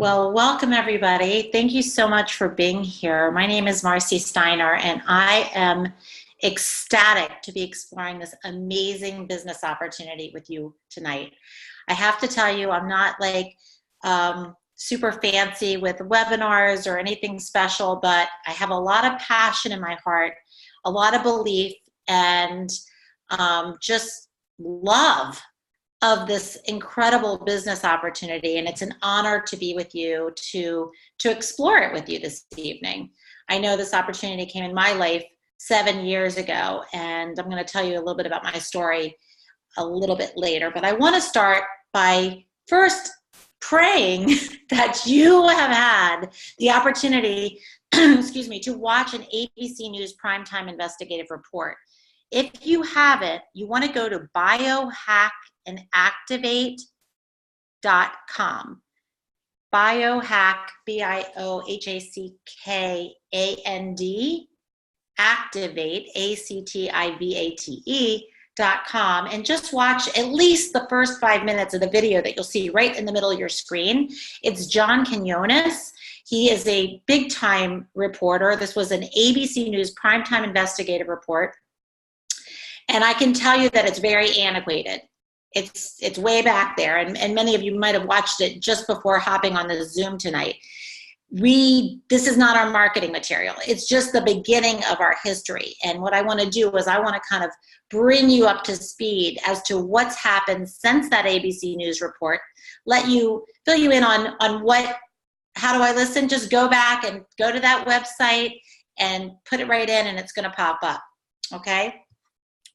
Well, welcome everybody. Thank you so much for being here. My name is Marci Steiner, and I am ecstatic to be exploring this amazing business opportunity with you tonight. I have to tell you, I'm not like super fancy with webinars or anything special, but I have a lot of passion in my heart, a lot of belief, and just love of this incredible business opportunity, and it's an honor to be with you to explore it with you this evening. I know this opportunity came in my life 7 years ago, and I'm going to tell you a little bit about my story a little bit later, but I want to start by first praying that you have had the opportunity excuse me, to watch an ABC News primetime investigative report. If you haven't, you want to go to biohackandactivate.com. Biohack, BIOHACKAND, activate, ACTIVATE.com, and just watch at least the first 5 minutes of the video that you'll see right in the middle of your screen. It's John Quinones. He is a big time reporter. This was an ABC News primetime investigative report. And I can tell you that it's very antiquated. It's way back there, and many of you might have watched it just before hopping on the Zoom tonight. This is not our marketing material. It's just the beginning of our history. And what I want to do is I want to kind of bring you up to speed as to what's happened since that ABC News report, fill you in on how do I listen? Just go back and go to that website and put it right in, and it's going to pop up, okay?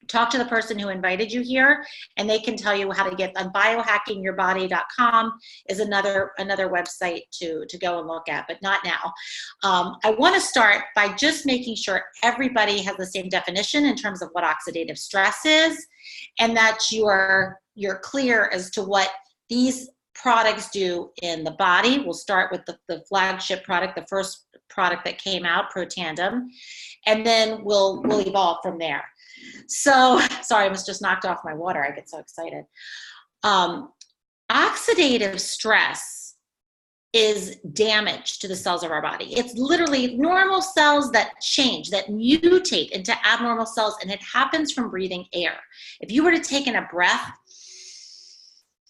Talk to the person who invited you here, and they can tell you how to get on. Biohackingyourbody.com is another website to go and look at, but not now. I want to start by just making sure everybody has the same definition in terms of what oxidative stress is, and that you're clear as to what these products do in the body. We'll start with the flagship product, the first product that came out, Protandim, and then we'll evolve from there. So, sorry, I was just knocked off my water. I get so excited. Oxidative stress is damage to the cells of our body. It's literally normal cells that change, that mutate into abnormal cells, and it happens from breathing air. If you were to take in a breath,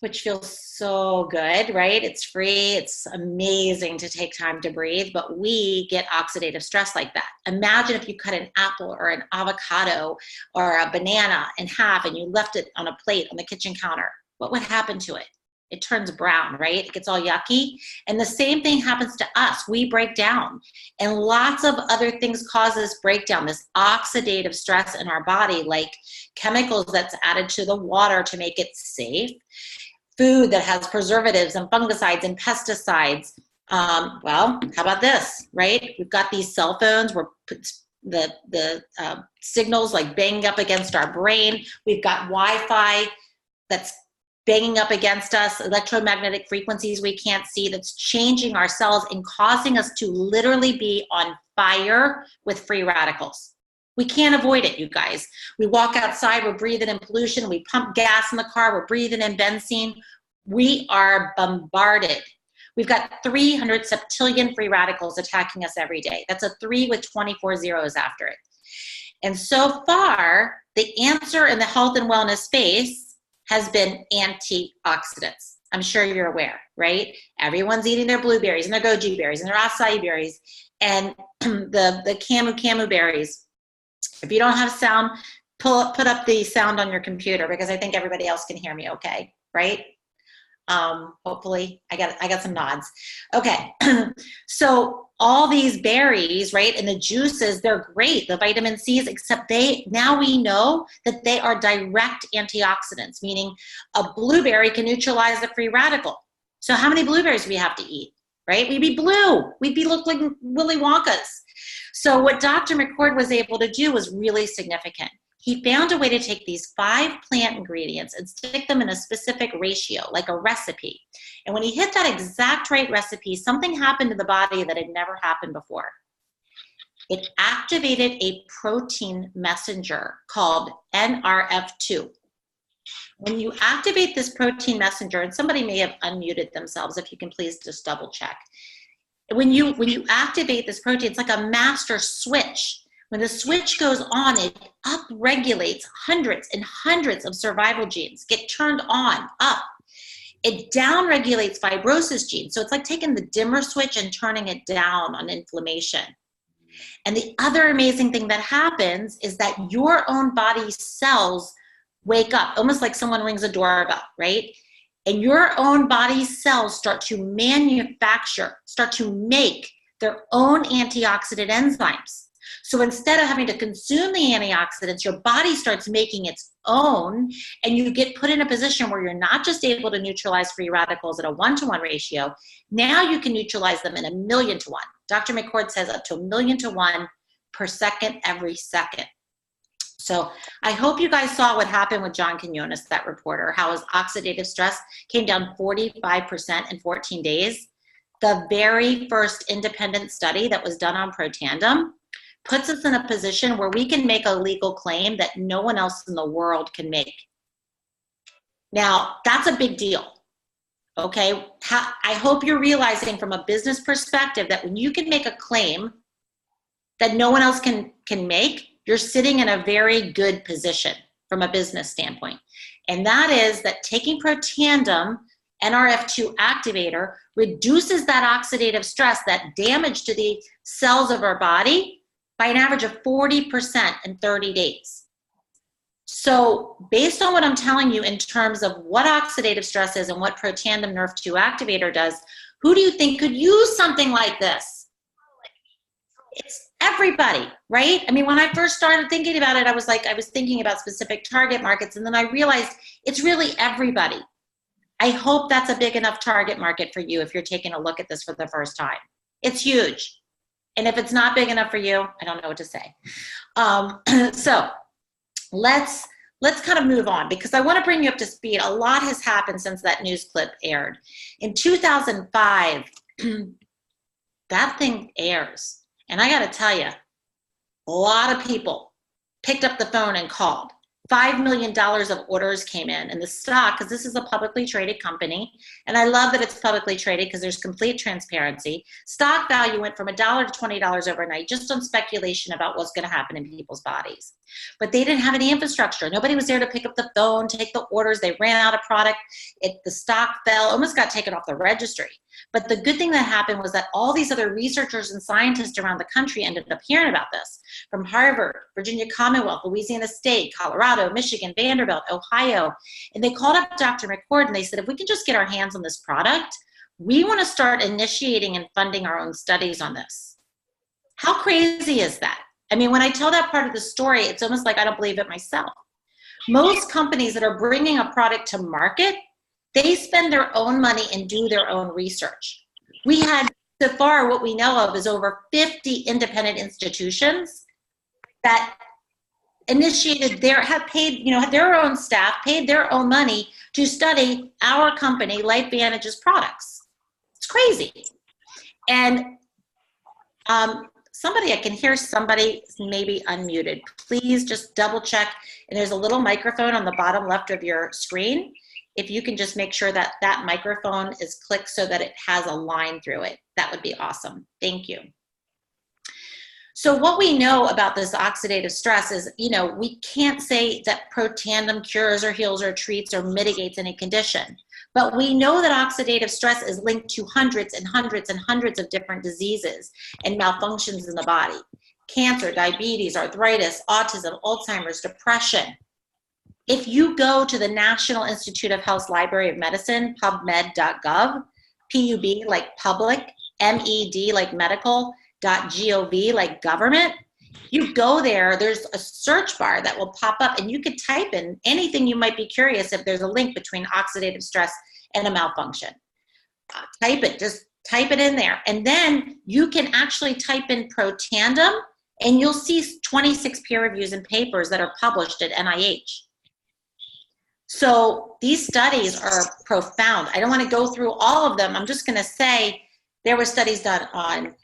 which feels so good, right? It's free, it's amazing to take time to breathe, but we get oxidative stress like that. Imagine if you cut an apple or an avocado or a banana in half and you left it on a plate on the kitchen counter. What would happen to it? It turns brown, right? It gets all yucky. And the same thing happens to us. We break down. And lots of other things cause this breakdown, this oxidative stress in our body, like chemicals that's added to the water to make it safe, food that has preservatives and fungicides and pesticides. Well, how about this, right? We've got these cell phones where the signals like banging up against our brain. We've got Wi-Fi that's banging up against us, electromagnetic frequencies we can't see, that's changing our cells and causing us to literally be on fire with free radicals. We can't avoid it, you guys. We walk outside, we're breathing in pollution, we pump gas in the car, we're breathing in benzene. We are bombarded. We've got 300 septillion free radicals attacking us every day. That's a 3 with 24 zeros after it. And so far, the answer in the health and wellness space has been antioxidants. I'm sure you're aware, right? Everyone's eating their blueberries and their goji berries and their acai berries and the camu berries. If you don't have sound, put up the sound on your computer, because I think everybody else can hear me okay, right? Hopefully, I got some nods. Okay, so all these berries, right, and the juices, they're great, the vitamin C's, except now we know that they are direct antioxidants, meaning a blueberry can neutralize the free radical. So how many blueberries do we have to eat, right? We'd be blue. We'd look like Willy Wonkas. So what Dr. McCord was able to do was really significant. He found a way to take these 5 plant ingredients and stick them in a specific ratio, like a recipe. And when he hit that exact right recipe, something happened to the body that had never happened before. It activated a protein messenger called NRF2. When you activate this protein messenger, and somebody may have unmuted themselves, if you can please just double check. When you activate this protein, it's like a master switch. When the switch goes on, it upregulates hundreds and hundreds of survival genes, get turned on, up. It downregulates fibrosis genes. So it's like taking the dimmer switch and turning it down on inflammation. And the other amazing thing that happens is that your own body cells wake up, almost like someone rings a doorbell, right? And your own body cells start to manufacture, start to make their own antioxidant enzymes. So instead of having to consume the antioxidants, your body starts making its own, and you get put in a position where you're not just able to neutralize free radicals at a 1-to-1 ratio. Now you can neutralize them in 1,000,000 to 1. Dr. McCord says up to 1,000,000 to 1 per second, every second. So I hope you guys saw what happened with John Quinones, that reporter, how his oxidative stress came down 45% in 14 days. The very first independent study that was done on Protandim puts us in a position where we can make a legal claim that no one else in the world can make. Now, that's a big deal, okay? I hope you're realizing from a business perspective that when you can make a claim that no one else can make, you're sitting in a very good position from a business standpoint. And that is that taking Protandim, NRF2 activator, reduces that oxidative stress, that damage to the cells of our body, by an average of 40% in 30 days. So based on what I'm telling you in terms of what oxidative stress is and what Protandim NRF2 activator does, who do you think could use something like this? It's everybody, right? I mean, when I first started thinking about it, I was thinking about specific target markets, and then I realized it's really everybody. I hope that's a big enough target market for you if you're taking a look at this for the first time. It's huge. And if it's not big enough for you, I don't know what to say. So let's kind of move on, because I want to bring you up to speed. A lot has happened since that news clip aired. In 2005, that thing airs. And I got to tell you, a lot of people picked up the phone and called. $5 million of orders came in the stock, because this is a publicly traded company, and I love that it's publicly traded because there's complete transparency. Stock value went from $1 to $20 overnight just on speculation about what's going to happen in people's bodies. But they didn't have any infrastructure. Nobody was there to pick up the phone, take the orders. They ran out of product. The stock fell, almost got taken off the registry. But the good thing that happened was that all these other researchers and scientists around the country ended up hearing about this, from Harvard, Virginia Commonwealth, Louisiana State, Colorado, Michigan, Vanderbilt, Ohio. And they called up Dr. McCord and they said, if we can just get our hands on this product, we want to start initiating and funding our own studies on this. How crazy is that? I mean, when I tell that part of the story, it's almost like I don't believe it myself. Most companies that are bringing a product to market, they spend their own money and do their own research. We had, so far, what we know of is over 50 independent institutions that initiated have paid, their own staff, paid their own money to study our company, Lifevantage's products. It's crazy. And I can hear somebody maybe unmuted. Please just double check. And there's a little microphone on the bottom left of your screen. If you can just make sure that that microphone is clicked so that it has a line through it, that would be awesome. Thank you. So what we know about this oxidative stress is, we can't say that Protandim cures or heals or treats or mitigates any condition. But we know that oxidative stress is linked to hundreds and hundreds and hundreds of different diseases and malfunctions in the body. Cancer, diabetes, arthritis, autism, Alzheimer's, depression. If you go to the National Institute of Health's Library of Medicine, pubmed.gov, P-U-B like public, M-E-D like medical, .gov like government, you go there, there's a search bar that will pop up and you could type in anything you might be curious if there's a link between oxidative stress and a malfunction. Just type it in there. And then you can actually type in Protandim and you'll see 26 peer reviews and papers that are published at NIH. So these studies are profound. I don't want to go through all of them. I'm just going to say there were studies done on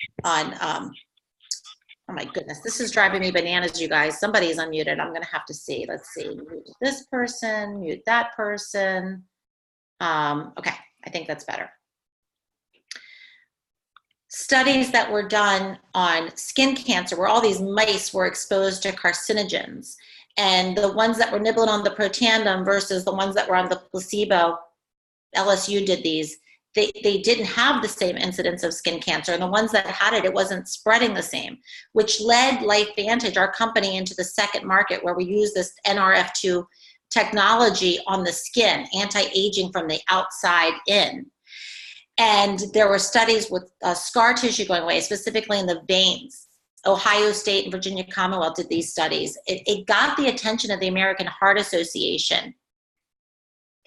Oh my goodness, this is driving me bananas, you guys. Somebody's unmuted. I'm going to have to see. Let's see. Mute this person, mute that person. Okay, I think that's better. Studies that were done on skin cancer where all these mice were exposed to carcinogens, and the ones that were nibbling on the Protandim versus the ones that were on the placebo, LSU did these, they didn't have the same incidence of skin cancer. And the ones that had it, it wasn't spreading the same, which led Lifevantage, our company, into the second market where we use this NRF2 technology on the skin, anti-aging from the outside in. And there were studies with scar tissue going away, specifically in the veins. Ohio State and Virginia Commonwealth did these studies. It got the attention of the American Heart Association.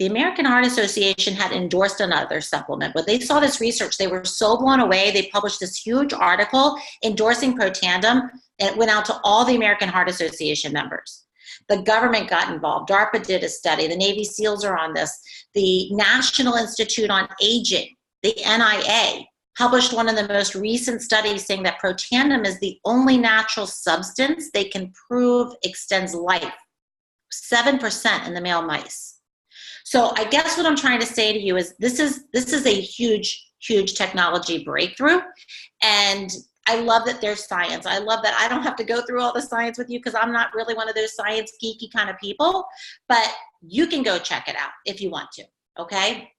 The American Heart Association had endorsed another supplement, but they saw this research. They were so blown away. They published this huge article endorsing Protandim, and it went out to all the American Heart Association members. The government got involved. DARPA did a study. The Navy SEALs are on this. The National Institute on Aging, the NIA, published one of the most recent studies saying that Protandim is the only natural substance they can prove extends life, 7% in the male mice. So I guess what I'm trying to say to you is this is a huge, huge technology breakthrough. And I love that there's science. I love that I don't have to go through all the science with you because I'm not really one of those science geeky kind of people, but you can go check it out if you want to, okay?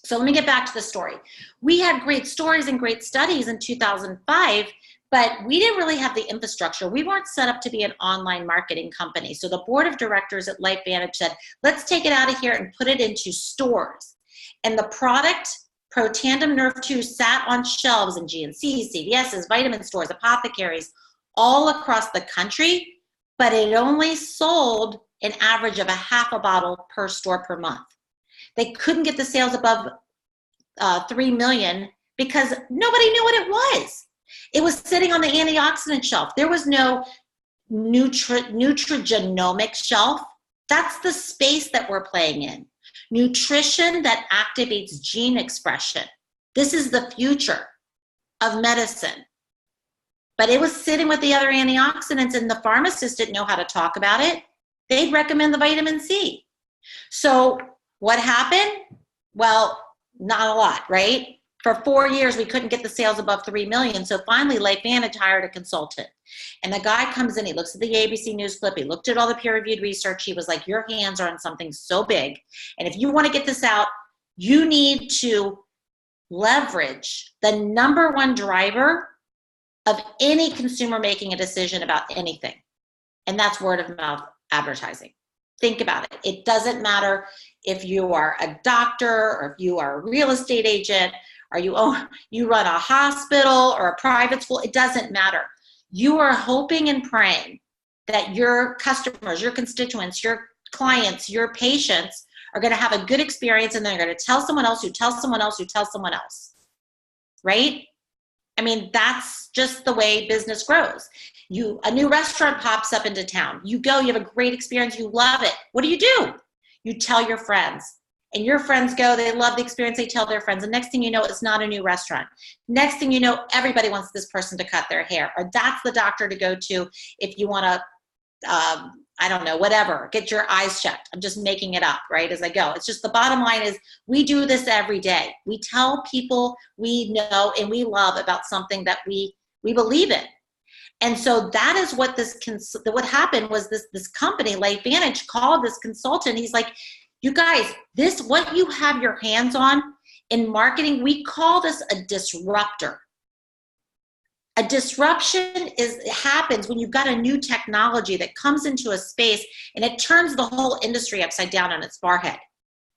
So let me get back to the story. We had great stories and great studies in 2005, but we didn't really have the infrastructure. We weren't set up to be an online marketing company. So the board of directors at Lifevantage said, let's take it out of here and put it into stores. And the product, Protandim Nerve 2, sat on shelves in GNCs, CVS's, vitamin stores, apothecaries, all across the country, but it only sold an average of a half a bottle per store per month. They couldn't get the sales above 3 million because nobody knew what it was. It was sitting on the antioxidant shelf. There was no nutrigenomic shelf. That's the space that we're playing in. Nutrition that activates gene expression. This is the future of medicine. But it was sitting with the other antioxidants, and the pharmacists didn't know how to talk about it. They'd recommend the vitamin C. So what happened? Well, not a lot, right? For 4 years, we couldn't get the sales above 3 million. So finally, Lifevantage hired a consultant. And the guy comes in, he looks at the ABC News clip, he looked at all the peer-reviewed research. He was like, your hands are on something so big. And if you want to get this out, you need to leverage the #1 driver of any consumer making a decision about anything. And that's word of mouth advertising. Think about it. It doesn't matter if you are a doctor or if you are a real estate agent or you run a hospital or a private school. It doesn't matter. You are hoping and praying that your customers, your constituents, your clients, your patients are going to have a good experience, and they're going to tell someone else who tells someone else who tells someone else, right? I mean, that's just the way business grows. A new restaurant pops up into town. You go, you have a great experience, you love it. What do? You tell your friends. And your friends go, they love the experience, they tell their friends. And next thing you know, it's not a new restaurant. Next thing you know, everybody wants this person to cut their hair. Or that's the doctor to go to if you want to, I don't know, whatever, get your eyes checked. I'm just making it up, right, as I go. It's just the bottom line is we do this every day. We tell people we know and we love about something that we believe in. And so that is what what happened was this company, Lifevantage, called this consultant. He's like, you guys, what you have your hands on in marketing, we call this a disruptor. A disruption happens when you've got a new technology that comes into a space and it turns the whole industry upside down on its forehead.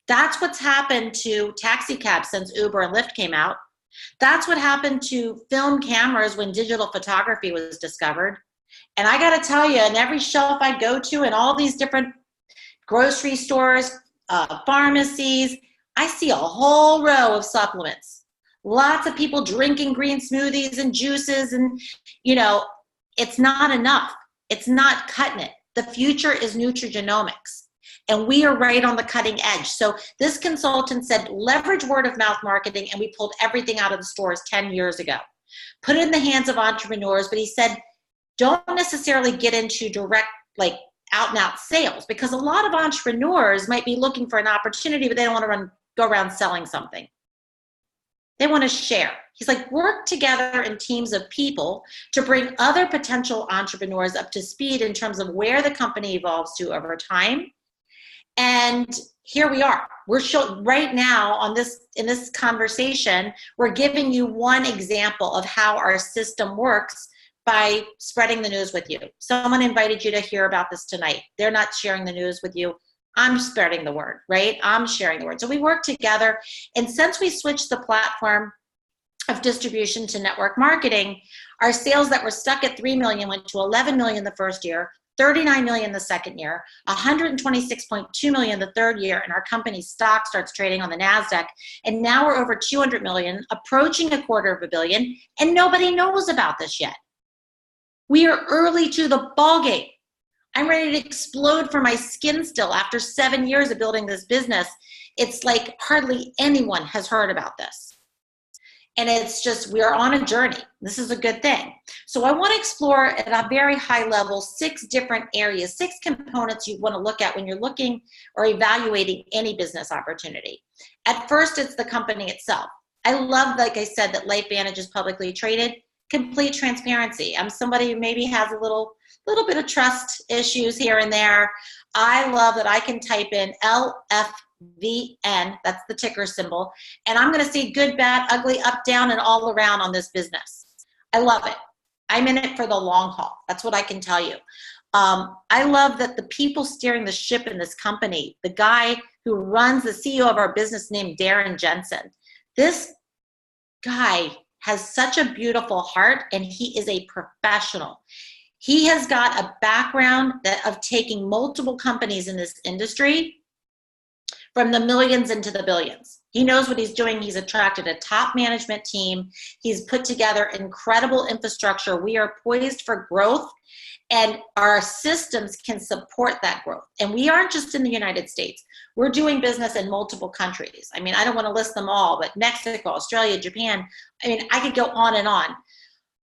That's what's happened to taxi cabs since Uber and Lyft came out. That's what happened to film cameras when digital photography was discovered. And I got to tell you, in every shelf I go to in all these different grocery stores, pharmacies, I see a whole row of supplements. Lots of people drinking green smoothies and juices, and it's not enough. It's not cutting it. The future is nutrigenomics, and we are right on the cutting edge. So this consultant said, leverage word of mouth marketing, and we pulled everything out of the stores 10 years ago. Put it in the hands of entrepreneurs, but he said, don't necessarily get into direct, like out and out sales, because a lot of entrepreneurs might be looking for an opportunity, but they don't want to go around selling something. They want to share. He's like, work together in teams of people to bring other potential entrepreneurs up to speed in terms of where the company evolves to over time. And here we are. We're right now in this conversation, we're giving you one example of how our system works by spreading the news with you. Someone invited you to hear about this tonight. They're not sharing the news with you. I'm spreading the word, right? I'm sharing the word. So we work together. And since we switched the platform of distribution to network marketing, our sales that were stuck at 3 million went to 11 million the first year, 39 million the second year, 126.2 million the third year, and our company's stock starts trading on the NASDAQ. And now we're over 200 million, approaching $250 million, and nobody knows about this yet. We are early to the ballgame. I'm ready to explode from my skin still after 7 years of building this business. It's like hardly anyone has heard about this. And it's just, we're on a journey. This is a good thing. So I want to explore at a very high level 6 different areas, 6 components you want to look at when you're looking or evaluating any business opportunity. At first, it's the company itself. I love, like I said, that Lifevantage is publicly traded. Complete transparency. I'm somebody who maybe has a little bit of trust issues here and there. I love that I can type in LFVN, that's the ticker symbol, and I'm going to see good, bad, ugly, up, down, and all around on this business. I love it. I'm in it for the long haul. That's what I can tell you. I love that the people steering the ship in this company, the guy who runs, the CEO of our business named Darren Jensen, this guy has such a beautiful heart, and he is a professional. He has got a background of taking multiple companies in this industry from the millions into the billions. He knows what he's doing. He's attracted a top management team. He's put together incredible infrastructure. We are poised for growth, and our systems can support that growth. And we aren't just in the United States. We're doing business in multiple countries. I mean, I don't want to list them all, but Mexico, Australia, Japan. I mean, I could go on and on.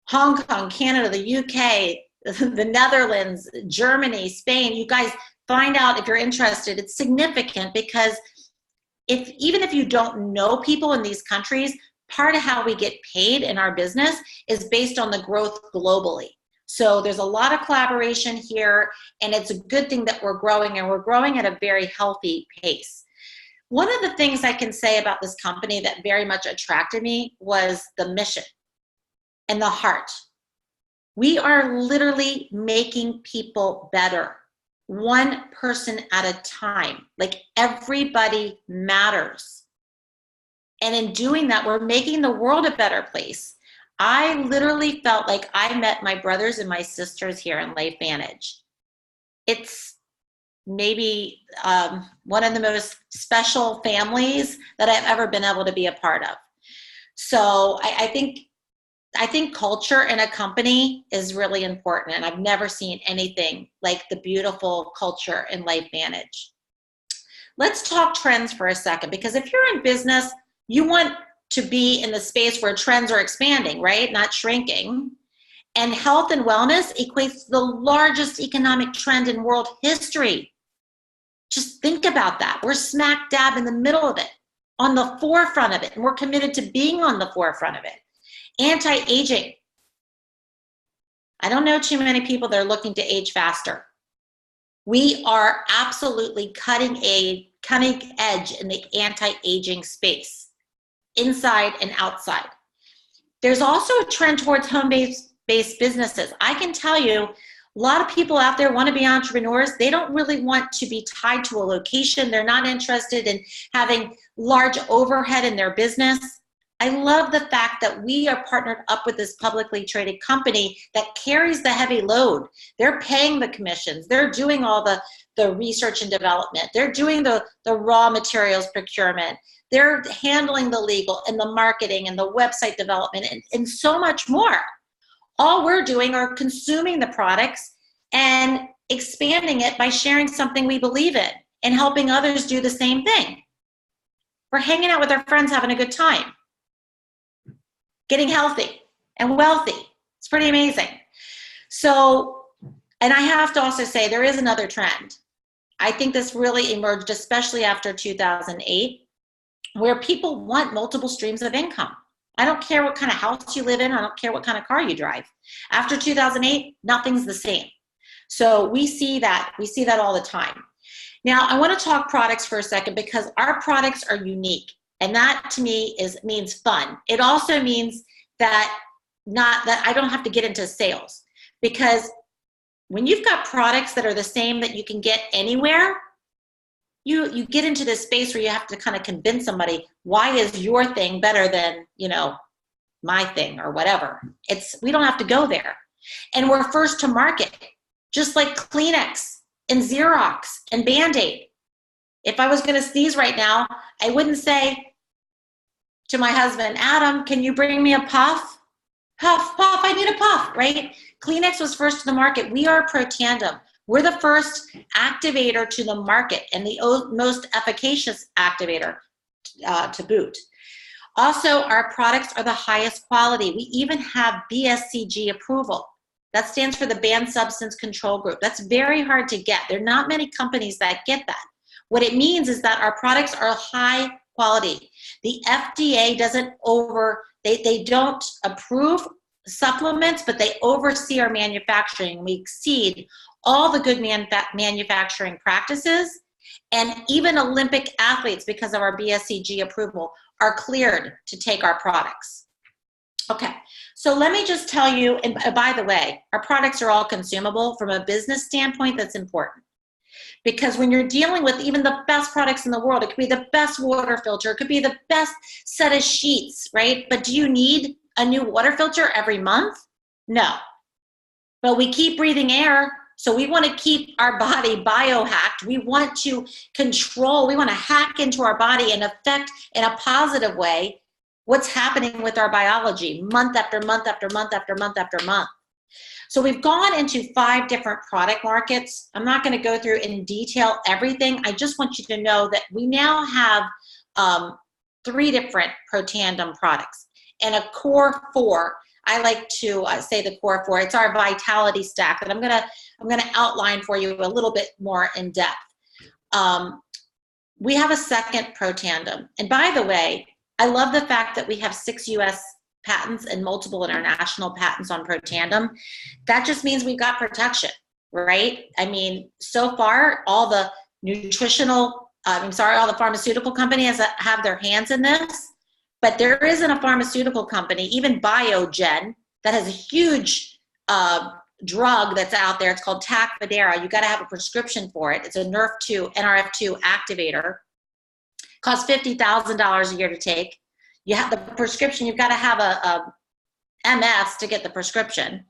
Hong Kong, Canada, the UK, the Netherlands, Germany, Spain. You guys find out if you're interested. It's significant because even if you don't know people in these countries, part of how we get paid in our business is based on the growth globally. So there's a lot of collaboration here, and it's a good thing that we're growing, and we're growing at a very healthy pace. One of the things I can say about this company that very much attracted me was the mission and the heart. We are literally making people better, one person at a time. Like, everybody matters. And in doing that, we're making the world a better place. I literally felt like I met my brothers and my sisters here in Lifevantage. It's maybe one of the most special families that I've ever been able to be a part of. So I think culture in a company is really important, and I've never seen anything like the beautiful culture in Lifevantage. Let's talk trends for a second, because if you're in business, you want to be in the space where trends are expanding, right? Not shrinking. And health and wellness equates to the largest economic trend in world history. Just think about that. We're smack dab in the middle of it, on the forefront of it, and we're committed to being on the forefront of it. Anti-aging. I don't know too many people that are looking to age faster. We are absolutely cutting edge in the anti-aging space, inside and outside. There's also a trend towards home-based businesses. I can tell you, a lot of people out there want to be entrepreneurs. They don't really want to be tied to a location. They're not interested in having large overhead in their business. I love the fact that we are partnered up with this publicly traded company that carries the heavy load. They're paying the commissions. They're doing all the research and development. They're doing the raw materials procurement. They're handling the legal and the marketing and the website development and so much more. All we're doing are consuming the products and expanding it by sharing something we believe in and helping others do the same thing. We're hanging out with our friends, having a good time, getting healthy and wealthy. It's pretty amazing. So, and I have to also say there is another trend. I think this really emerged, especially after 2008, where people want multiple streams of income. I don't care what kind of house you live in. I don't care what kind of car you drive. After 2008, nothing's the same. So we see that all the time. Now, I want to talk products for a second because our products are unique. And that to me means fun. It also means that not that I don't have to get into sales, because when you've got products that are the same that you can get anywhere, you get into this space where you have to kind of convince somebody, why is your thing better than, my thing or whatever. We don't have to go there. And we're first to market, just like Kleenex and Xerox and Band-Aid. If I was going to sneeze right now, I wouldn't say to my husband, Adam, can you bring me a puff? Puff, puff, I need a puff, right? Kleenex was first to the market. We are Protandim. We're the first activator to the market and the most efficacious activator to boot. Also, our products are the highest quality. We even have BSCG approval. That stands for the Banned Substance Control Group. That's very hard to get. There are not many companies that get that. What it means is that our products are high quality. The FDA doesn't they don't approve supplements, but they oversee our manufacturing. We exceed all the good manufacturing practices, and even Olympic athletes, because of our BSCG approval, are cleared to take our products. Okay, so let me just tell you, and by the way, our products are all consumable. From a business standpoint, that's important. Because when you're dealing with even the best products in the world, it could be the best water filter, it could be the best set of sheets, right? But do you need a new water filter every month? No. But we keep breathing air, so we want to keep our body biohacked. We want to control, we want to hack into our body and affect in a positive way what's happening with our biology month after month after month after month after month. So we've gone into 5 different product markets. I'm not going to go through in detail everything. I just want you to know that we now have 3 different Protandim products and a core 4. I like to say the core 4. It's our vitality stack that I'm gonna outline for you a little bit more in depth. We have a second Protandim, and by the way, I love the fact that we have 6 U.S. patents and multiple international patents on Protandim. That just means we've got protection, right? I mean, so far, all the all the pharmaceutical companies that have their hands in this, but there isn't a pharmaceutical company, even Biogen, that has a huge drug that's out there. It's called Tecfidera. You got to have a prescription for it. It's a NRF2 activator. Costs $50,000 a year to take. You have the prescription. You've got to have a MS to get the prescription.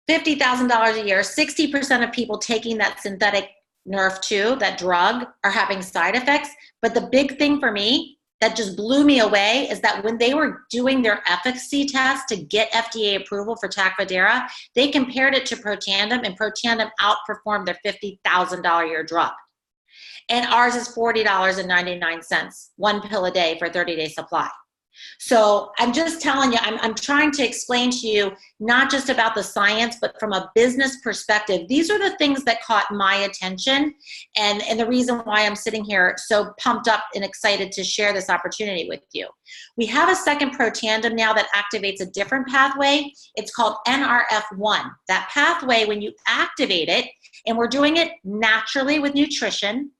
$50,000 a year. 60% of people taking that synthetic NRF2, that drug, are having side effects. But the big thing for me that just blew me away is that when they were doing their efficacy test to get FDA approval for Tecfidera, they compared it to Protandim, and Protandim outperformed their $50,000 a year drug. And ours is $40.99, 1 pill a day for a 30-day supply. So I'm just telling you, I'm trying to explain to you not just about the science, but from a business perspective. These are the things that caught my attention, and the reason why I'm sitting here so pumped up and excited to share this opportunity with you. We have a second Protandim now that activates a different pathway. It's called NRF1. That pathway, when you activate it, and we're doing it naturally with nutrition,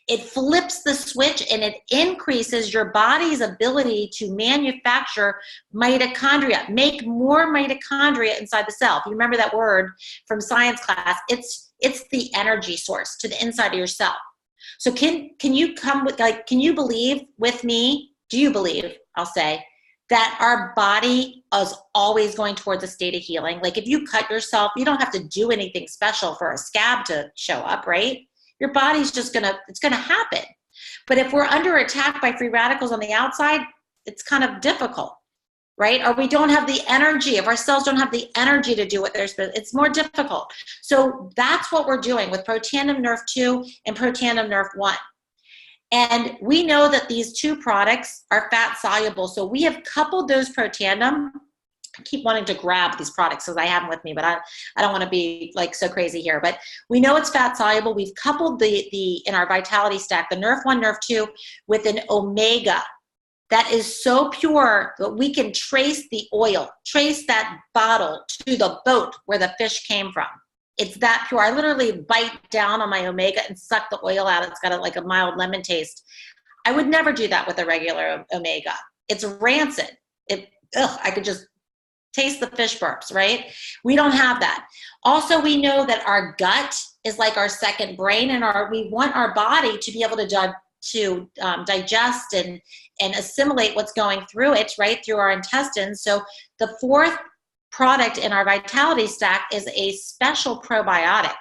it flips the switch and it increases your body's ability to manufacture mitochondria, make more mitochondria inside the cell. If you remember that word from science class, it's the energy source to the inside of your cell. So can you can you believe with me, do you believe, I'll say, that our body is always going towards a state of healing? Like if you cut yourself, you don't have to do anything special for a scab to show up, right? Your body's just it's gonna happen. But if we're under attack by free radicals on the outside, it's kind of difficult, right? Or we don't have the energy. If our cells don't have the energy to do what they're supposed to, it's more difficult. So that's what we're doing with Protandim Nerf 2 and Protandim Nerf 1. And we know that these 2 products are fat soluble. So we have coupled those Protandim keep wanting to grab these products because I have them with me, but I don't want to be like so crazy here. But we know it's fat soluble. We've coupled the in our Vitality Stack, the Nerf 1, Nerf 2 with an omega that is so pure that we can trace the oil, trace that bottle to the boat where the fish came from. It's that pure. I literally bite down on my omega and suck the oil out. It's got like a mild lemon taste. I would never do that with a regular omega. It's rancid. I could just taste the fish burps, right? We don't have that. Also, we know that our gut is like our second brain, and we want our body to be able to digest and assimilate what's going through it, right, through our intestines. So the fourth product in our Vitality Stack is a special probiotic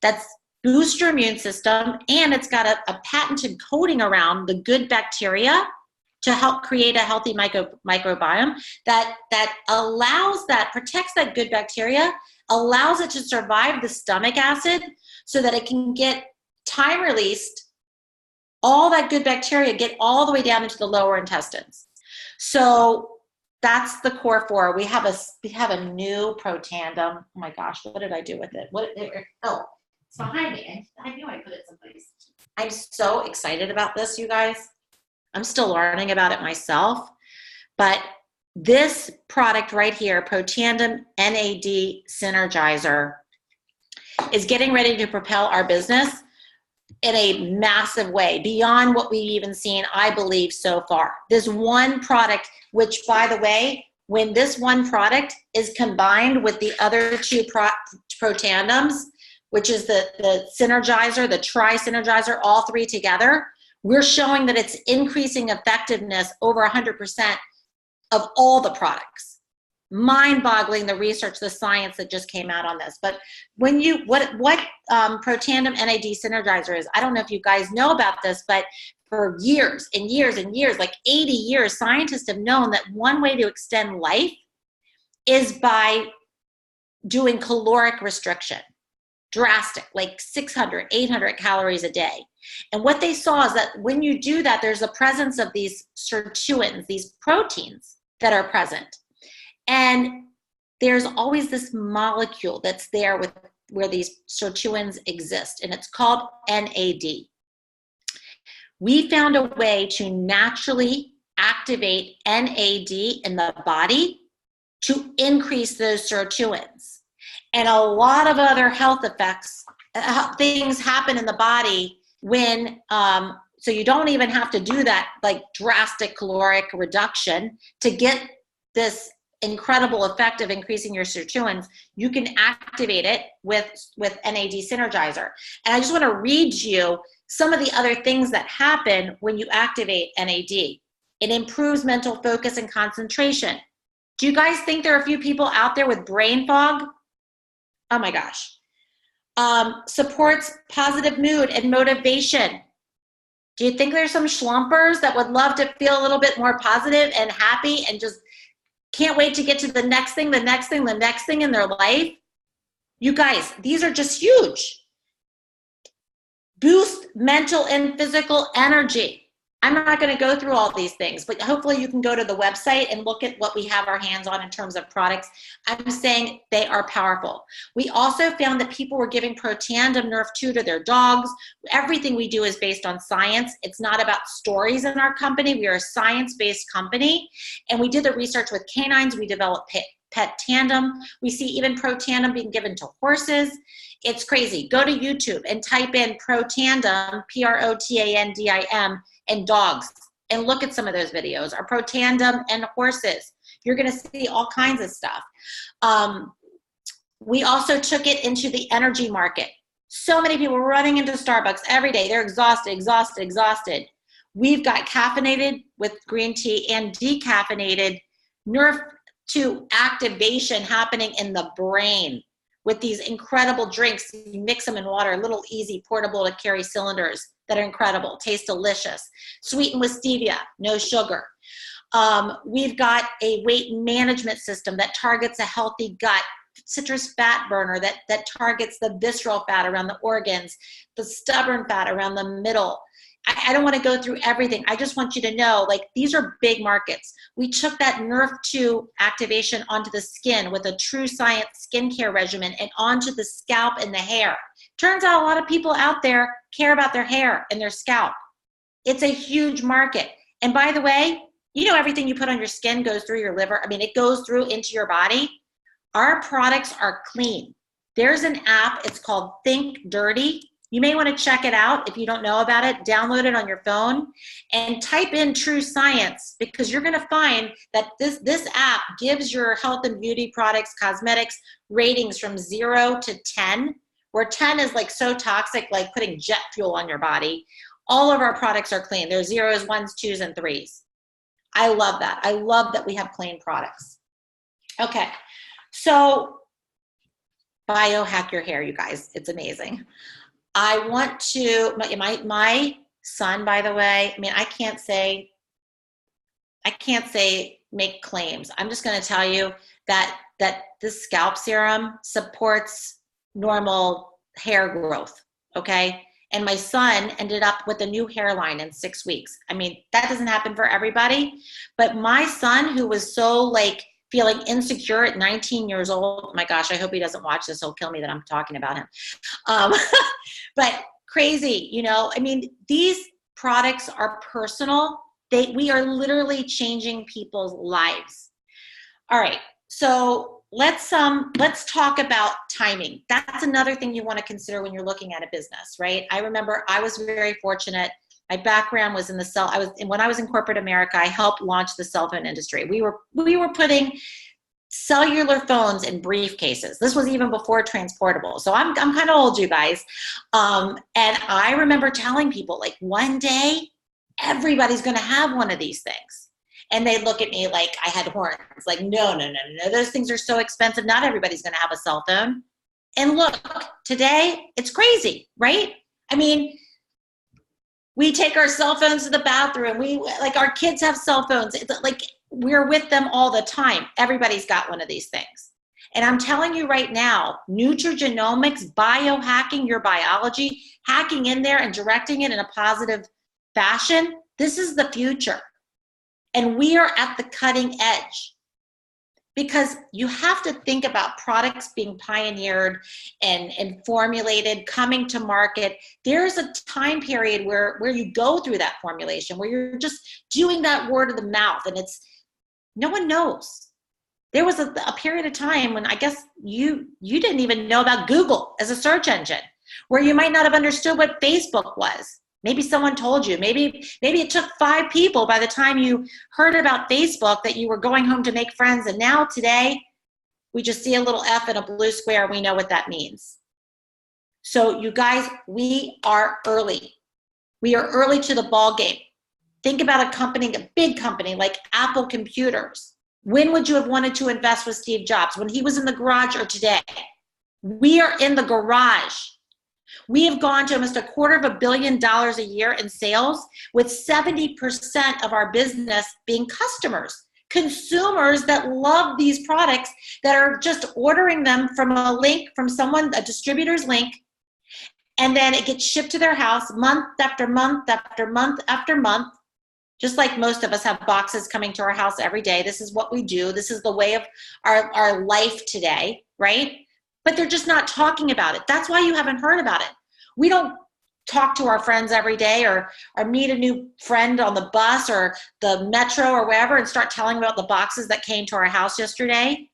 that's boosts your immune system, and it's got a patented coating around the good bacteria to help create a healthy microbiome that protects that good bacteria, allows it to survive the stomach acid so that it can get time released, all that good bacteria get all the way down into the lower intestines. So that's the core four. We have a new Protandem. Oh my gosh, what did I do with it? It's behind me. I knew I put it someplace. I'm so excited about this, you guys. I'm still learning about it myself, but this product right here, Protandem NAD Synergizer, is getting ready to propel our business in a massive way, beyond what we've even seen, I believe, so far. This one product, which, by the way, when this one product is combined with the other two Protandems, which is the Synergizer, the Tri-Synergizer, all three together, we're showing that it's increasing effectiveness over 100% of all the products. Mind-boggling, the research, the science that just came out on this. But when what Protandem NAD Synergizer is, I don't know if you guys know about this, but for years and years and years, like 80 years, scientists have known that one way to extend life is by doing caloric restriction. Drastic, like 600, 800 calories a day. And what they saw is that when you do that, there's a presence of these sirtuins, these proteins that are present. And there's always this molecule that's there where these sirtuins exist, and it's called NAD. We found a way to naturally activate NAD in the body to increase those sirtuins. And a lot of other health effects, things happen in the body when, so you don't even have to do that like drastic caloric reduction to get this incredible effect of increasing your sirtuins. You can activate it with NAD Synergizer. And I just want to read you some of the other things that happen when you activate NAD. It improves mental focus and concentration. Do you guys think there are a few people out there with brain fog? Oh my gosh. Supports positive mood and motivation. Do you think there's some schlumpers that would love to feel a little bit more positive and happy and just can't wait to get to the next thing, the next thing, the next thing in their life? You guys, these are just huge. Boost mental and physical energy. I'm not going to go through all these things, but hopefully you can go to the website and look at what we have our hands on in terms of products. I'm saying they are powerful. We also found that people were giving Protandem Nerf 2 to their dogs. Everything we do is based on science. It's not about stories in our company. We are a science-based company, and we did the research with canines. We developed pet tandem. We see even Protandem being given to horses. It's crazy. Go to YouTube and type in Protandem, Protandim, and dogs, and look at some of those videos, or Protandem and horses. You're going to see all kinds of stuff. We also took it into the energy market. So many people running into Starbucks every day. They're exhausted. We've got caffeinated with green tea and decaffeinated Nerf 2 activation happening in the brain with these incredible drinks. You mix them in water, little easy portable to carry cylinders that are incredible, taste delicious, sweetened with stevia, no sugar. We've got a weight management system that targets a healthy gut, citrus fat burner that targets the visceral fat around the organs, the stubborn fat around the middle. I don't want to go through everything. I just want you to know, like, these are big markets. We took that Nerve 2 activation onto the skin with a true science skincare regimen and onto the scalp and the hair. Turns out a lot of people out there care about their hair and their scalp. It's a huge market. And by the way, you know, everything you put on your skin goes through your liver. I mean, it goes through into your body. Our products are clean. There's an app, it's called Think Dirty. You may want to check it out if you don't know about it. Download it on your phone and type in True Science, because you're going to find that this app gives your health and beauty products, cosmetics, ratings from 0 to 10, where 10 is like so toxic, like putting jet fuel on your body. All of our products are clean. They're 0s, 1s, 2s, and 3s. I love that. I love that we have clean products. Okay, so biohack your hair, you guys. It's amazing. I want to, my son, by the way, I mean, I can't say make claims. I'm just going to tell you that this scalp serum supports normal hair growth, okay? And my son ended up with a new hairline in 6 weeks. I mean, that doesn't happen for everybody, but my son, who was so like feeling insecure at 19 years old, oh my gosh, I hope he doesn't watch this. He'll kill me that I'm talking about him. But crazy, you know, I mean, these products are personal. We are literally changing people's lives. All right, so let's talk about timing. That's another thing you want to consider when you're looking at a business, right? I remember I was very fortunate. My background was in when I was in corporate America, I helped launch the cell phone industry. We were putting cellular phones in briefcases. This was even before transportable. So I'm kind of old, you guys. And I remember telling people, like, one day everybody's going to have one of these things. And they look at me like I had horns. Like, no. Those things are so expensive. Not everybody's going to have a cell phone. And look, today it's crazy, right? I mean, we take our cell phones to the bathroom. Our kids have cell phones. It's like we're with them all the time. Everybody's got one of these things. And I'm telling you right now, nutrigenomics, biohacking your biology, hacking in there and directing it in a positive fashion, this is the future. And we are at the cutting edge, because you have to think about products being pioneered and formulated, coming to market. There's a time period where you go through that formulation, where you're just doing that word of the mouth, and no one knows. There was a period of time when I guess you didn't even know about Google as a search engine, where you might not have understood what Facebook was. Maybe someone told you. Maybe it took 5 people by the time you heard about Facebook that you were going home to make friends. And now today, we just see a little F in a blue square, and we know what that means. So you guys, we are early. We are early to the ball game. Think about a big company like Apple Computers. When would you have wanted to invest with Steve Jobs? When he was in the garage or today? We are in the garage. We have gone to almost $250 million a year in sales, with 70% of our business being customers, consumers that love these products, that are just ordering them from a link from someone, a distributor's link, and then it gets shipped to their house month after month after month after month. Just like most of us have boxes coming to our house every day. This is what we do. This is the way of our life today, right? But they're just not talking about it. That's why you haven't heard about it. We don't talk to our friends every day or meet a new friend on the bus or the metro or wherever and start telling about the boxes that came to our house yesterday.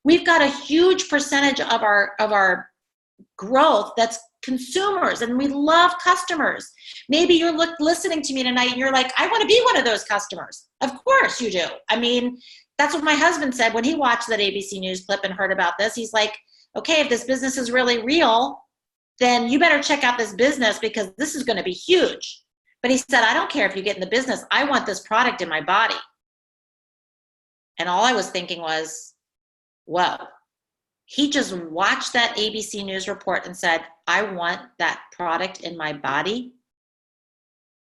We've got a huge percentage of our growth that's consumers, and we love customers. Maybe you're listening to me tonight and you're like, I want to be one of those customers. Of course you do. I mean, that's what my husband said when he watched that ABC News clip and heard about this. He's like, okay, if this business is really real, then you better check out this business, because this is going to be huge. But he said, I don't care if you get in the business. I want this product in my body. And all I was thinking was, whoa. He just watched that ABC News report and said, I want that product in my body.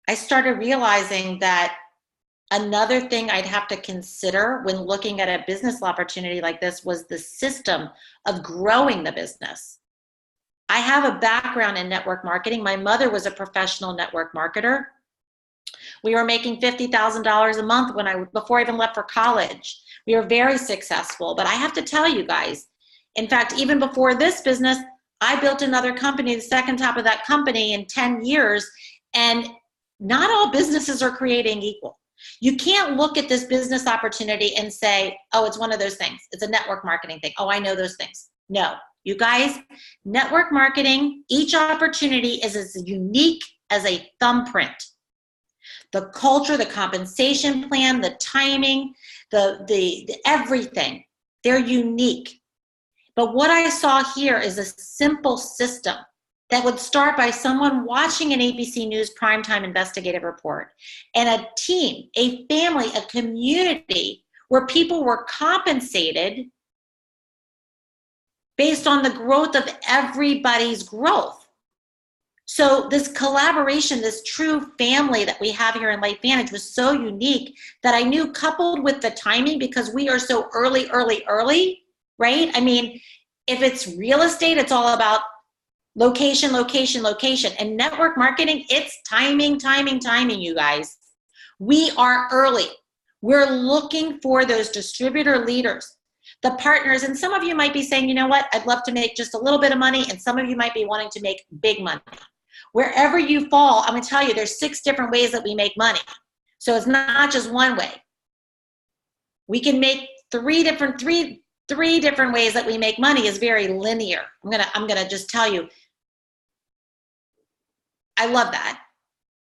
I started realizing that another thing I'd have to consider when looking at a business opportunity like this was the system of growing the business. I have a background in network marketing. My mother was a professional network marketer. We were making $50,000 a month before I even left for college. We were very successful. But I have to tell you guys, in fact, even before this business, I built another company, the second top of that company in 10 years. And not all businesses are creating equal. You can't look at this business opportunity and say, oh, it's one of those things. It's a network marketing thing. Oh, I know those things. No, you guys, network marketing, each opportunity is as unique as a thumbprint. The culture, the compensation plan, the timing, the everything, they're unique. But what I saw here is a simple system that would start by someone watching an ABC News primetime investigative report, and a team, a family, a community where people were compensated based on the growth of everybody's growth. So this collaboration, this true family that we have here in Lifevantage was so unique that I knew, coupled with the timing, because we are so early, right? I mean, if it's real estate, it's all about location. And network marketing, it's timing, you guys. We are early. We're looking for those distributor leaders, the partners. And some of you might be saying, you know what, I'd love to make just a little bit of money. And some of you might be wanting to make big money. Wherever you fall, I'm going to tell you, there's 6 different ways that we make money. So it's not just one way. We can make three different ways that we make money is very linear. I'm gonna just tell you, I love that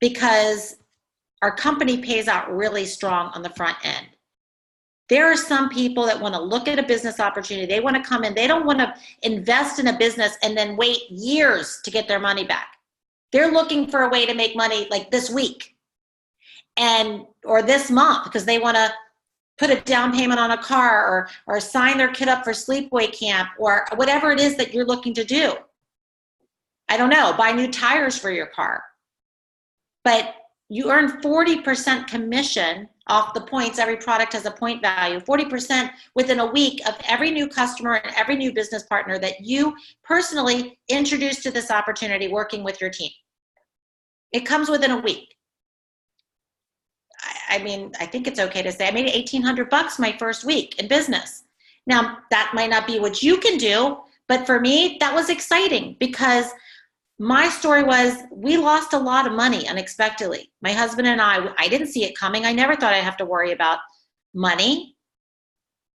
because our company pays out really strong on the front end. There are some people that want to look at a business opportunity. They want to come in. They don't want to invest in a business and then wait years to get their money back. They're looking for a way to make money like this week or this month, because they want to put a down payment on a car or sign their kid up for sleepaway camp or whatever it is that you're looking to do. I don't know, buy new tires for your car. But you earn 40% commission off the points. Every product has a point value. 40% within a week of every new customer and every new business partner that you personally introduce to this opportunity working with your team. It comes within a week. I mean, I think it's okay to say I made $1,800 my first week in business. Now, that might not be what you can do, but for me, that was exciting because my story was we lost a lot of money unexpectedly. My husband and I didn't see it coming. I never thought I'd have to worry about money.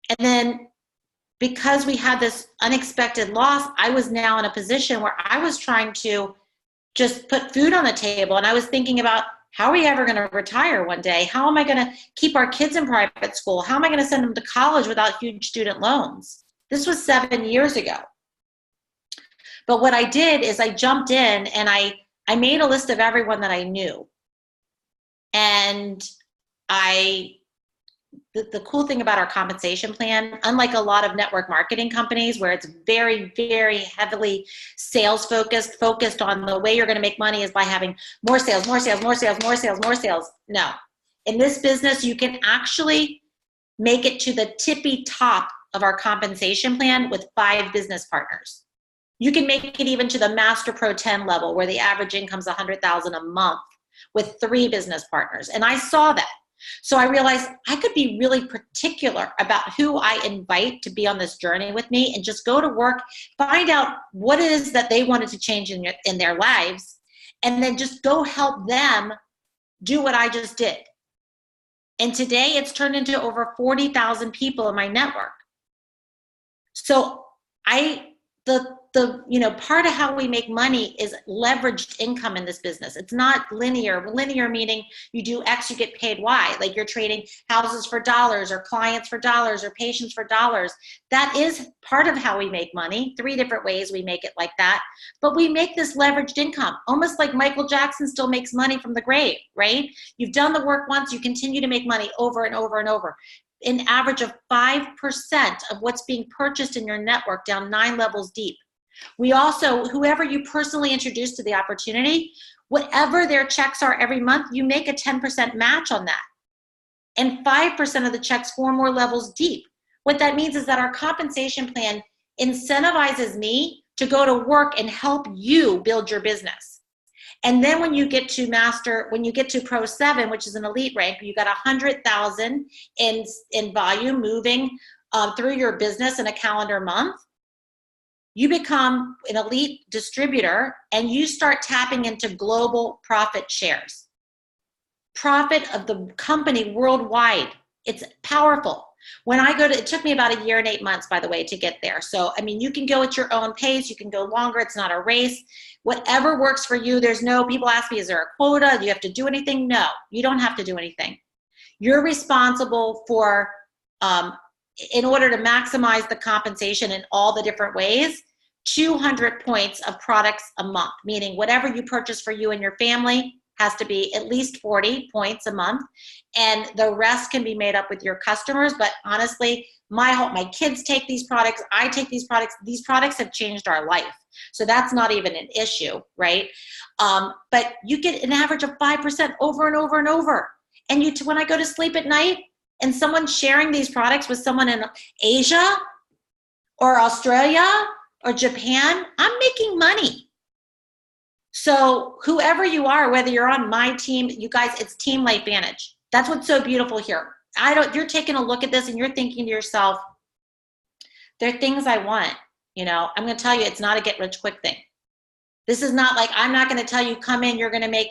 And then because we had this unexpected loss, I was now in a position where I was trying to just put food on the table. And I was thinking about, how are we ever going to retire one day? How am I going to keep our kids in private school? How am I going to send them to college without huge student loans? This was 7 years ago. But what I did is I jumped in and I made a list of everyone that I knew. And the cool thing about our compensation plan, unlike a lot of network marketing companies where it's very, very heavily sales focused on the way you're going to make money is by having more sales. No. In this business, you can actually make it to the tippy top of our compensation plan with 5 business partners. You can make it even to the Master Pro 10 level where the average income is $100,000 a month with 3 business partners. And I saw that. So I realized I could be really particular about who I invite to be on this journey with me and just go to work, find out what it is that they wanted to change in their lives, and then just go help them do what I just did. And today it's turned into over 40,000 people in my network. So part of how we make money is leveraged income in this business. It's not linear. Linear meaning you do X, you get paid Y. Like you're trading houses for dollars or clients for dollars or patients for dollars. That is part of how we make money. 3 different ways we make it like that. But we make this leveraged income, almost like Michael Jackson still makes money from the grave, right? You've done the work once, you continue to make money over and over and over. An average of 5% of what's being purchased in your network down 9 levels deep. We also, whoever you personally introduce to the opportunity, whatever their checks are every month, you make a 10% match on that. And 5% of the checks 4 more levels deep. What that means is that our compensation plan incentivizes me to go to work and help you build your business. And then when you get to when you get to Pro 7, which is an elite rank, you got 100,000 in volume moving through your business in a calendar month. You become an elite distributor and you start tapping into global profit shares. Profit of the company worldwide. It's powerful. When I go to, it took me about 1 year and 8 months, by the way, to get there. So, I mean, you can go at your own pace. You can go longer. It's not a race. Whatever works for you. People ask me, is there a quota? Do you have to do anything? No, you don't have to do anything. You're responsible for, in order to maximize the compensation in all the different ways, 200 points of products a month, meaning whatever you purchase for you and your family has to be at least 40 points a month. And the rest can be made up with your customers. But honestly, my kids take these products. I take these products. These products have changed our life. So that's not even an issue, right? But you get an average of 5% over and over and over. And when I go to sleep at night and someone's sharing these products with someone in Asia or Australia or Japan, I'm making money. So whoever you are, whether you're on my team, you guys, it's Team Lifevantage. That's what's so beautiful here. You're taking a look at this and you're thinking to yourself, there are things I want. I'm going to tell you, it's not a get rich quick thing. This is not like, I'm not going to tell you, come in, you're going to make,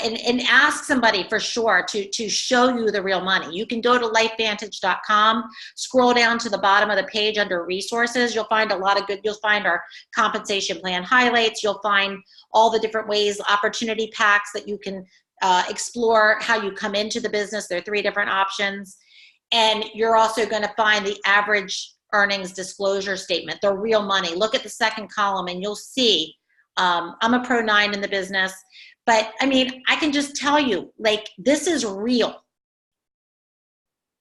and ask somebody for sure to show you the real money. You can go to lifevantage.com, scroll down to the bottom of the page under resources. You'll find you'll find our compensation plan highlights. You'll find all the different ways, opportunity packs that you can explore how you come into the business. There are 3 different options. And you're also going to find the average earnings disclosure statement, the real money. Look at the second column and you'll see, I'm a Pro 9 in the business. But I mean, I can just tell you, like, this is real.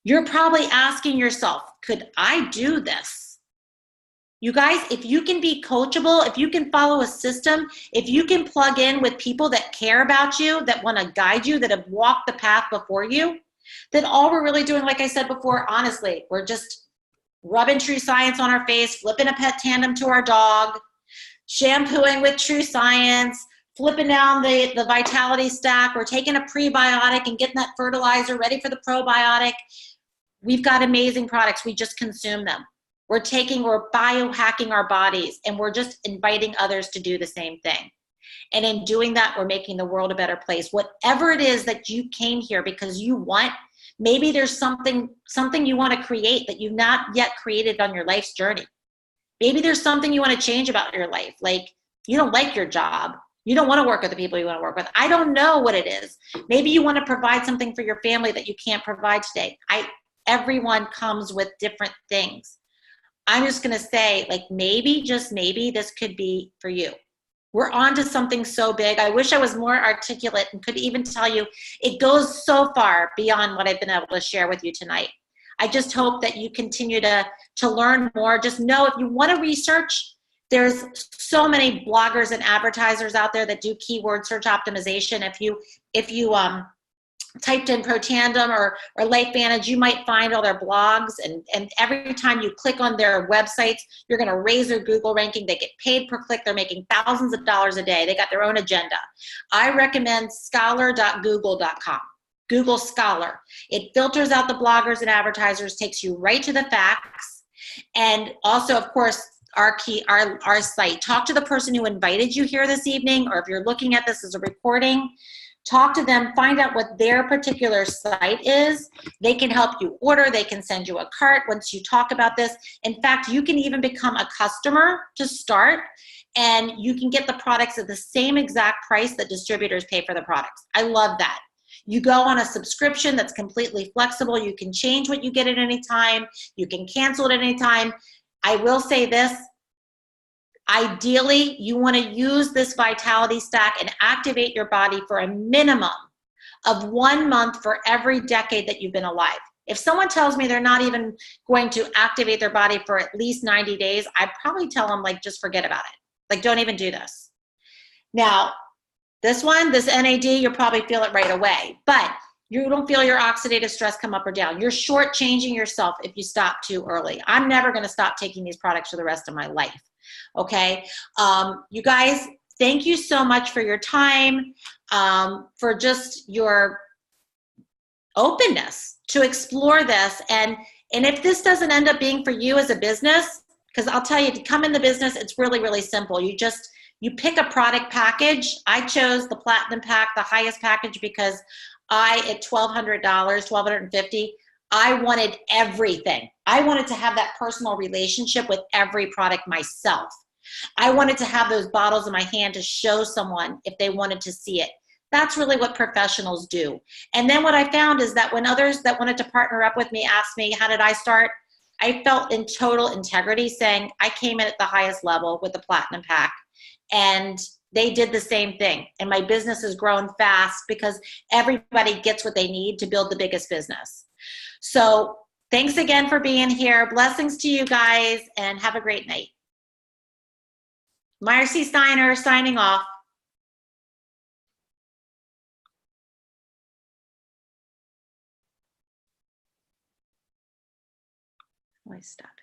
You're probably asking yourself, could I do this? You guys, if you can be coachable, if you can follow a system, if you can plug in with people that care about you, that want to guide you, that have walked the path before you, then all we're really doing, like I said before, honestly, we're just rubbing True Science on our face, flipping a pet tandem to our dog, shampooing with True Science, flipping down the vitality stack. We're taking a prebiotic and getting that fertilizer ready for the probiotic. We've got amazing products. We just consume them. We're biohacking our bodies, and we're just inviting others to do the same thing. And in doing that, we're making the world a better place. Whatever it is that you came here because you want, maybe there's something you want to create that you've not yet created on your life's journey. Maybe there's something you want to change about your life. Like, you don't like your job. You don't want to work with the people you want to work with. I don't know what it is. Maybe you want to provide something for your family that you can't provide today. Everyone comes with different things. I'm just going to say, like, maybe, just maybe, this could be for you. We're on to something so big. I wish I was more articulate and could even tell you it goes so far beyond what I've been able to share with you tonight. I just hope that you continue to learn more. Just know, if you want to research, there's so many bloggers and advertisers out there that do keyword search optimization. If you typed in Pro Tandem or Lifevantage, you might find all their blogs, and every time you click on their websites, you're going to raise their Google ranking. They get paid per click. They're making thousands of dollars a day. They got their own agenda. I recommend scholar.google.com. Google Scholar. It filters out the bloggers and advertisers, takes you right to the facts, and also, of course, our site. Talk to the person who invited you here this evening, or if you're looking at this as a recording, talk to them, find out what their particular site is. They can help you order. They can send you a cart once you talk about this. In fact, you can even become a customer to start, and you can get the products at the same exact price that distributors pay for the products. I love that. You go on a subscription that's completely flexible. You can change what you get at any time. You can cancel at any time. I will say this, ideally, you want to use this vitality stack and activate your body for a minimum of 1 month for every decade that you've been alive. If someone tells me they're not even going to activate their body for at least 90 days, I'd probably tell them, like, just forget about it. Like, don't even do this. Now, this NAD, you'll probably feel it right away, but you don't feel your oxidative stress come up or down. You're shortchanging yourself if you stop too early. I'm never going to stop taking these products for the rest of my life. Okay. You guys, thank you so much for your time, for just your openness to explore this. And if this doesn't end up being for you as a business, because I'll tell you, to come in the business, it's really, really simple. You pick a product package. I chose the Platinum Pack, the highest package, because at $1,200, $1,250, I wanted everything. I wanted to have that personal relationship with every product myself. I wanted to have those bottles in my hand to show someone if they wanted to see it. That's really what professionals do. And then what I found is that when others that wanted to partner up with me asked me, how did I start? I felt in total integrity saying I came in at the highest level with the Platinum Pack, and they did the same thing. And my business has grown fast because everybody gets what they need to build the biggest business. So thanks again for being here. Blessings to you guys, and have a great night. Marci Steiner signing off. I stop.